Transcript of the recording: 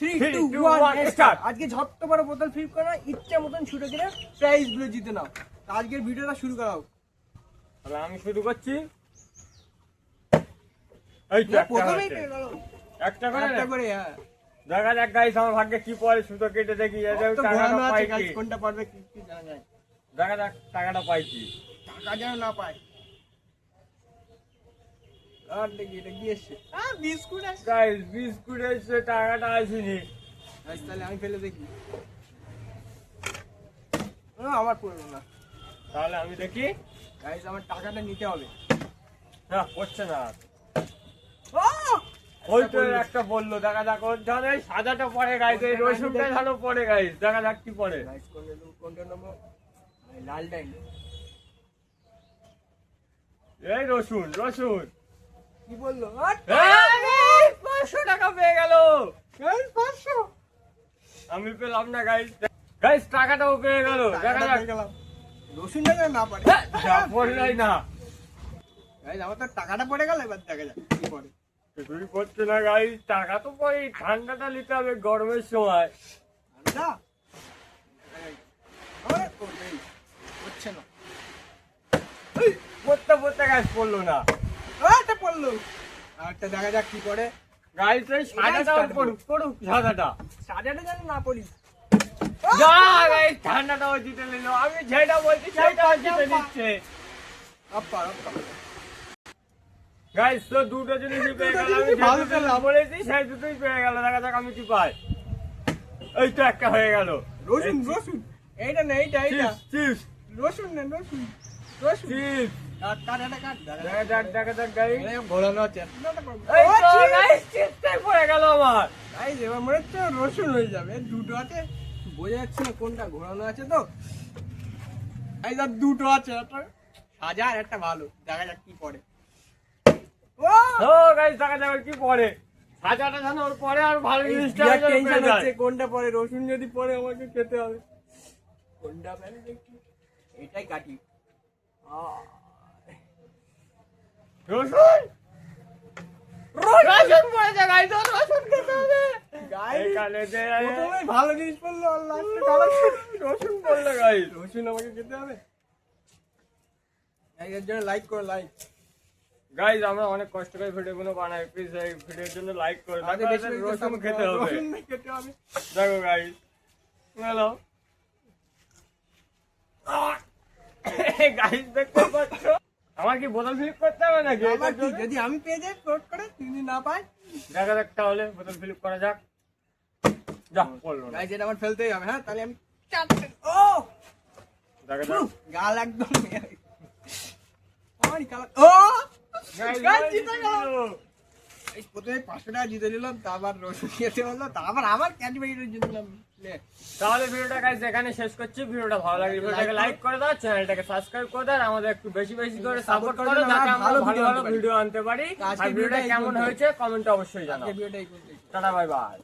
3, 2, 1 start. আজকে ঝট্ট করে বোতল ফ্লিপ করা, ইচ্ছা মতন ছুটে গেলে প্রাইজ গুলো জিতে নাও। আজকের ভিডিওটা শুরু করাও। তাহলে আমি শুরু করছি। এই তো প্রথমেই পেয়ে গেল একটা একটা করে করে। হ্যাঁ, দেখা যাক গাইস আমার ভাগ্যে কি পড়ে, সুতো কেটে দেখি এটাও তো টাকাটা ঘোরানো আছে পাই গাছ, কি। কোনটা পারবে কি জানা যায়। দেখা যাক টাকাটা পাই কি। টাকা যেন না পায়। আর দেখি এটা কি এসছে। বিস্কুট আছে। গাইস বিস্কুট এসে টাকাটা আসেনি। তাহলে আমি ফেলে দেখি। আমার পড়লো না। তাহলে আমি দেখি। গাইস আমার টাকাটা নিতে হবে। না পড়ছে না। ও ওই তো একটা বললো, দেখা যাক ওর ধরে সাদাটা পড়ে গাইস, এই রসুনটা ধরো পড়ে গাইস, দেখা যাক কি পড়ে। গাইস কোনটা নেবো? লালটাই নেব। এই রসুন রসুন কি বললো? 500 টাকা পেয়ে গেল। 500। আমি পেলাম না গাইস। গাইস টাকাটাও পেয়ে গেল, দেখা যাক। রসুনটা যেন না পারে। যা পড়লাই না। গাইস আমার তো টাকাটা পড়ে গেল, এবার দেখা যাক কি পড়ে। কিছুই পড়ছে না গাইস, টাকা তো পড়ে, ঠান্ডাটা নিতে হবে গরমের সময়। ঠান্ডা? আরে পড়বেই। পড়ছে না। পড়তে পড়তে গাইস পড়লো না। এটা পড়লো। আরেকটা দেখা যাক কি পড়ে। গাইস এই সাদাটাও পড়ুক পড়ুক সাদাটা। সাজাটা যেন না পড়ি। যা গাইস ঠান্ডাটাও জিতে নিল, আমি যেটা বলছি সেটা জিতে নিচ্ছে। আপ্পা আপ্পা। গাইস তো দুটো জিনিসই পেয়ে গেল, আমি ভালো যেটা পেলাম। বলেছি সেই দুটোই পেয়ে গেল, দেখা যাক আমি কি পাই। এই তো একটা হয়ে গেল। রসুন রসুন। এইটা না, এইটা এইটা। চিপস রসুন না, রসুন রসুন। চিপস কাট কাট এটা কাট। দেখা যাক গাইস। ঘোরানো আছে। এই তো গাইস চিপসটাই পড়ে গেল আমার। গাইস এবার মনে হচ্ছে রসুন হয়ে যাবে। দুটো আছে, বোঝা যাচ্ছে না কোনটা ঘোরানো আছে তো। গাইস আর দুটো আছে, একটা সাজা আর একটা ভালো। দেখা যাক কি পড়ে। ও গাইস দেখা যাক কি পড়ে। সাজাটা জানো ওর পরে আর ভালো জিনিসটা টেনশন হচ্ছে কোনটা পড়ে। রসুন যদি পড়ে আমাকে খেতে হবে। কোনটা পড়ে দেখি। এটাই কাটি। রসুন রসুন পড়ে যায় গাইস, রসুন খেতে হবে। গাইস এখানে যে প্রথমে ভালো জিনিস পড়লো আর লাস্টে খারাপ। রসুন পড়লো গাইস। রসুন আমাকে খেতে হবে। গাইস এর জন্য লাইক করো, লাইক। গাইস আমরা অনেক কষ্ট করে ভিডিওগুলো বানাই, প্লিজ এই ভিডিওর জন্য লাইক করে দাও। আমাদের বেশি রসুন খেতে হবে। রসুন খেতে হবে। দেখো গাইস, হ্যালো গাইস দেখতে পাচ্ছ আমার কি বোতল ফ্লিপ করতে হবে নাকি? আমার কি, যদি আমি পেয়ে যাই ফ্লোট করে, তুমি না পাই। দেখা যাক তাহলে বোতল ফ্লিপ করা যাক। যা বললো না, গাইস এটা আমার ফেলতেই হবে। হ্যাঁ তাহলে আমি চারটে। ও দেখা যাক। গাল একদম আমারই কালা। ও গাইস গাইস জিতে গেল। এই প্রথমে 500 টাকা জিতে নিলাম, তারপর রসুন খেতে হলো, তারপর আবার ক্যাডবেরি জিতলাম। তাহলে ভিডিওটা গাইস এখানে শেষ করছি। ভিডিওটা ভালো লাগলে ভিডিওটাকে লাইক করে দাও, চ্যানেলটাকে সাবস্ক্রাইব করে দাও, আর আমাদের একটু বেশি বেশি করে সাপোর্ট করো যাতে আমরা ভালো ভালো ভিডিও আনতে পারি। আর ভিডিওটা কেমন হয়েছে কমেন্টে অবশ্যই জানাও। ভিডিওটা এই পর্যন্তই। Tata bye bye.